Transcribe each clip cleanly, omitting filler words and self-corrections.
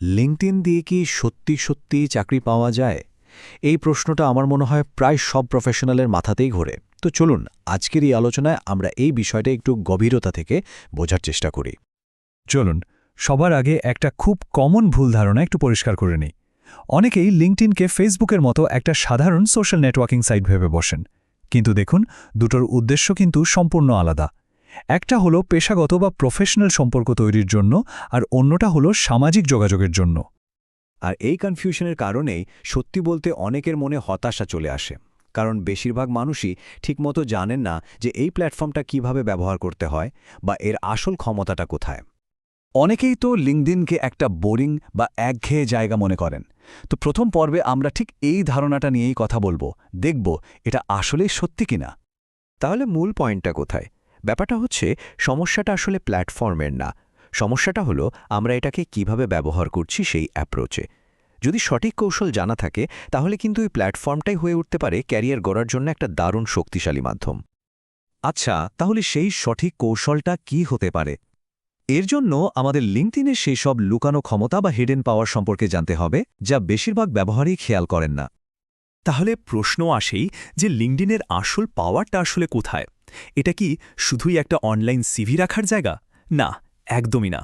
LinkedIn দিয়ে কি সত্যি সত্যি চাকরি পাওয়া যায়? এই প্রশ্নটা আমার মনে হয় প্রায় সব প্রফেশনালের মাথাতেই ঘোরে। তো চলুন আজকের এই আলোচনায় আমরা এই বিষয়টা একটু গভীরতা থেকে বোঝার চেষ্টা করি। চলুন সবার আগে একটা খুব কমন ভুল ধারণা একটু পরিষ্কার করে নিই। অনেকেই লিঙ্কডইনকে ফেসবুকের মতো একটা সাধারণ সোশ্যাল নেটওয়ার্কিং সাইট ভেবে বসেন, কিন্তু দেখুন দুটোর উদ্দেশ্য কিন্তু সম্পূর্ণ আলাদা। একটা হলো পেশাগত বা প্রফেশনাল সম্পর্ক তৈরির জন্য, আর অন্যটা হলো সামাজিক যোগাযোগের জন্য। আর এই কনফিউশনের কারণেই সত্যি বলতে অনেকের মনে হতাশা চলে আসে, কারণ বেশিরভাগ মানুষই ঠিকমতো জানেন না যে এই প্ল্যাটফর্মটা কিভাবে ব্যবহার করতে হয় বা এর আসল ক্ষমতাটা কোথায়। অনেকেই তো লিঙ্কডইনকে একটা বোরিং বা একঘেয়ে জায়গা মনে করেন। তো প্রথম পর্বে আমরা ঠিক এই ধারণাটা নিয়েই কথা বলবো, দেখব এটা আসলেই সত্যি কিনা। তাহলে মূল পয়েন্টটা কোথায়? ব্যাপারটা হচ্ছে, সমস্যাটা আসলে প্ল্যাটফর্মের না, সমস্যাটা হলো আমরা এটাকে কিভাবে ব্যবহার করছি সেই অ্যাপ্রোচে। যদি সঠিক কৌশল জানা থাকে তাহলে কিন্তু এই প্ল্যাটফর্মটাই হয়ে উঠতে পারে ক্যারিয়ার গড়ার জন্য একটা দারুণ শক্তিশালী মাধ্যম। আচ্ছা, তাহলে সেই সঠিক কৌশলটা কি হতে পারে? এর জন্য আমাদের লিঙ্কডইনের সেই সব লুকানো ক্ষমতা বা হিডেন পাওয়ার সম্পর্কে জানতে হবে, যা বেশিরভাগ ব্যবহারই খেয়াল করেন না। তাহলে প্রশ্ন আসেই যে লিঙ্কডইনের আসল পাওয়ারটা আসলে কোথায়? এটা কি শুধুই একটা অনলাইন সিভি রাখার জায়গা? না, একদমই না।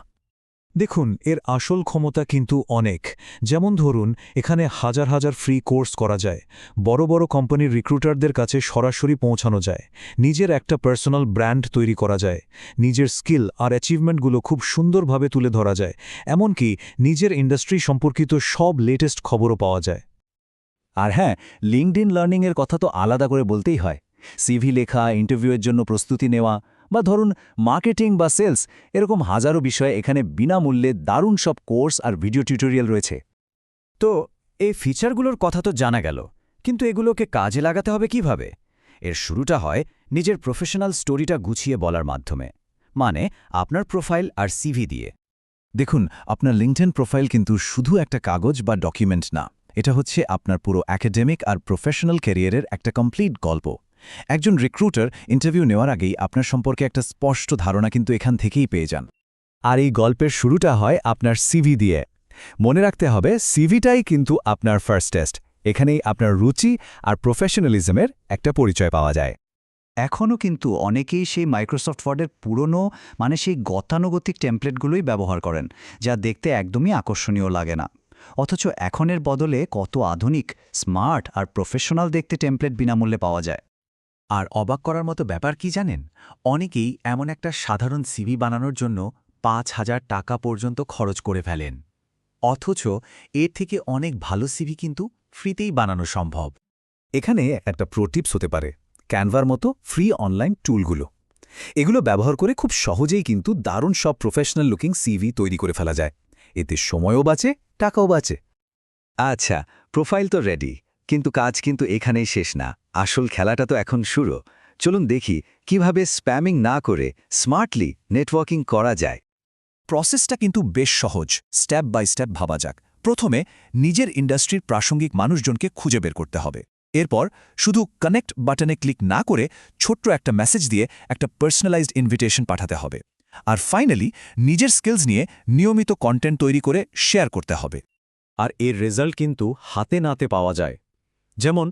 দেখুন, এর আসল ক্ষমতা কিন্তু অনেক। যেমন ধরুন, এখানে হাজার হাজার ফ্রি কোর্স করা যায়, বড় বড় কোম্পানির রিক্রুটারদের কাছে সরাসরি পৌঁছানো যায়, নিজের একটা পার্সোনাল ব্র্যান্ড তৈরি করা যায়, নিজের স্কিল আর অ্যাচিভমেন্টগুলো খুব সুন্দরভাবে তুলে ধরা যায়, এমনকি নিজের ইন্ডাস্ট্রি সম্পর্কিত সব লেটেস্ট খবরও পাওয়া যায়। আর হ্যাঁ, লিঙ্কডইন লার্নিংয়ের কথা তো আলাদা করে বলতেই হয়। সিভি লেখা, ইন্টারভিউয়ের জন্য প্রস্তুতি নেওয়া, বা ধরুন মার্কেটিং বা সেলস, এরকম হাজারো বিষয়ে এখানে বিনামূল্যে দারুণ সব কোর্স আর ভিডিও টিউটোরিয়াল রয়েছে। তো এই ফিচারগুলোর কথা তো জানা গেল, কিন্তু এগুলোকে কাজে লাগাতে হবে কিভাবে? এর শুরুটা হয় নিজের প্রফেশনাল স্টোরিটা গুছিয়ে বলার মাধ্যমে, মানে আপনার প্রোফাইল আর সিভি দিয়ে। দেখুন, আপনার লিঙ্কডইন প্রোফাইল কিন্তু শুধু একটা কাগজ বা ডকুমেন্ট না, এটা হচ্ছে আপনার পুরো একাডেমিক আর প্রফেশনাল ক্যারিয়ারের একটা কমপ্লিট গল্প। একজন রিক্রুটার ইন্টারভিউ নেওয়ার আগেই আপনার সম্পর্কে একটা স্পষ্ট ধারণা কিন্তু এখান থেকেই পেয়ে যান। আর এই গল্পের শুরুটা হয় আপনার সিভি দিয়ে। মনে রাখতে হবে, সিভিটাই কিন্তু আপনার ফার্স্ট টেস্ট। এখানেই আপনার রুচি আর প্রফেশনালিজমের একটা পরিচয় পাওয়া যায়। এখনও কিন্তু অনেকেই সেই মাইক্রোসফট ওয়ার্ডের পুরনো, সেই গতানুগতিক টেমপ্লেটগুলোই ব্যবহার করেন, যা দেখতে একদমই আকর্ষণীয় লাগে না। অথচ এখনের বদলে কত আধুনিক, স্মার্ট আর প্রফেশনাল দেখতে টেমপ্লেট বিনামূল্যে পাওয়া যায়। আর অবাক করার মতো ব্যাপার কি জানেন? অনেকেই এমন একটা সাধারণ সিভি বানানোর জন্য ৫,০০০ টাকা পর্যন্ত খরচ করে ফেলেন। অথচ এর থেকে অনেক ভালো সিভি কিন্তু ফ্রিতেই বানানো সম্ভব। এখানে একটা প্রো টিপস হতে পারে ক্যানভার মতো ফ্রি অনলাইন টুলগুলো। এগুলো ব্যবহার করে খুব সহজেই কিন্তু দারুণ সব প্রফেশনাল লুকিং সিভি তৈরি করে ফেলা যায়। এতে সময়ও বাঁচে, টাকাও বাঁচে। আচ্ছা, প্রোফাইল তো রেডি, কিন্তু কাজ কিন্তু এখানেই শেষ না। আসল খেলাটা তো এখন শুরু। চলুন দেখি কিভাবে স্প্যামিং না করে স্মার্টলি নেটওয়ার্কিং করা যায়। প্রসেসটা কিন্তু বেশ সহজ, স্টেপ বাই স্টেপ ভাবা যাক। প্রথমে নিজের ইন্ডাস্ট্রির প্রাসঙ্গিক মানুষজনকে খুঁজে বের করতে হবে। এরপর শুধু কানেক্ট বাটনে ক্লিক না করে ছোট্ট একটা মেসেজ দিয়ে একটা পার্সোনালাইজড ইনভিটেশন পাঠাতে হবে। আর ফাইনালি নিজের স্কিলস নিয়ে নিয়মিত কন্টেন্ট তৈরি করে শেয়ার করতে হবে। আর এর রেজাল্ট কিন্তু হাতে নাতে পাওয়া যায়। যেমন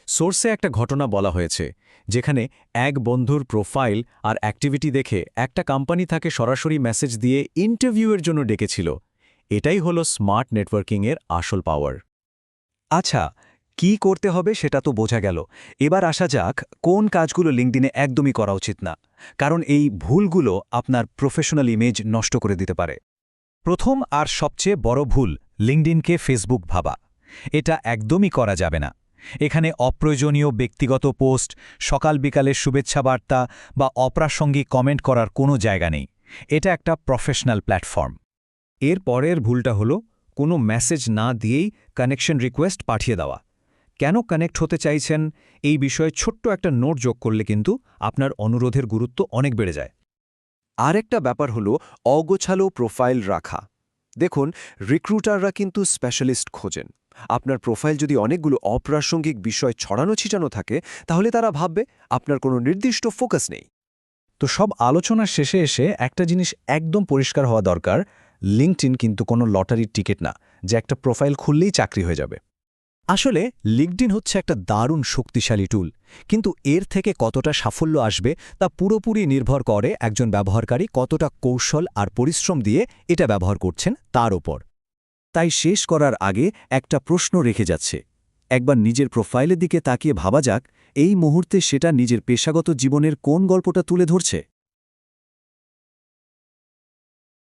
সোর্সে একটা ঘটনা বলা হয়েছে, যেখানে এক বন্ধুর প্রোফাইল আর অ্যাক্টিভিটি দেখে একটা কোম্পানি তাকে সরাসরি মেসেজ দিয়ে ইন্টারভিউয়ের জন্য ডেকেছিল। এটাই হলো স্মার্ট নেটওয়ার্কিংয়ের আসল পাওয়ার। আচ্ছা, কি করতে হবে সেটা তো বোঝা গেল। এবার আসা যাক কোন কাজগুলো লিঙ্কডইনে একদমই করা উচিত না, কারণ এই ভুলগুলো আপনার প্রফেশনাল ইমেজ নষ্ট করে দিতে পারে। প্রথম আর সবচেয়ে বড় ভুল, লিঙ্কডইনকে ফেসবুক ভাবা। এটা একদমই করা যাবে না। এখানে অপ্রয়োজনীয় ব্যক্তিগত পোস্ট, সকাল বিকালের শুভেচ্ছা বার্তা বা অপ্রাসঙ্গিক কমেন্ট করার কোনো জায়গা নেই। এটা একটা প্রফেশনাল প্ল্যাটফর্ম। এর পরের ভুলটা হলো কোনো মেসেজ না দিয়েই কানেকশন রিকোয়েস্ট পাঠিয়ে দেওয়া। কেন কানেক্ট হতে চাইছেন এই বিষয়ে ছোট্ট একটা নোট যোগ করলে কিন্তু আপনার অনুরোধের গুরুত্ব অনেক বেড়ে যায়। আরেকটা ব্যাপার হলো অগোছালো প্রোফাইল রাখা। দেখুন, রিক্রুটাররা কিন্তু স্পেশালিস্ট খোঁজেন। আপনার প্রোফাইল যদি অনেকগুলো অপ্রাসঙ্গিক বিষয় ছড়ানো ছিটানো থাকে, তাহলে তারা ভাববে আপনার কোনো নির্দিষ্ট ফোকাস নেই। তো সব আলোচনার শেষে এসে একটা জিনিস একদম পরিষ্কার হওয়া দরকার, লিঙ্কডইন কিন্তু কোনো লটারির টিকিট না, যে একটা প্রোফাইল খুললেই চাকরি হয়ে যাবে। আসলে লিঙ্কডইন হচ্ছে একটা দারুণ শক্তিশালী টুল, কিন্তু এর থেকে কতটা সাফল্য আসবে তা পুরোপুরি নির্ভর করে একজন ব্যবহারকারী কতটা কৌশল আর পরিশ্রম দিয়ে এটা ব্যবহার করছেন তার ওপর। তাই শেষ করার আগে একটা প্রশ্ন রেখে যাচ্ছে, একবার নিজের প্রোফাইলের দিকে তাকিয়ে ভাবা যাক এই মুহূর্তে সেটা নিজের পেশাগত জীবনের কোন গল্পটা তুলে ধরছে।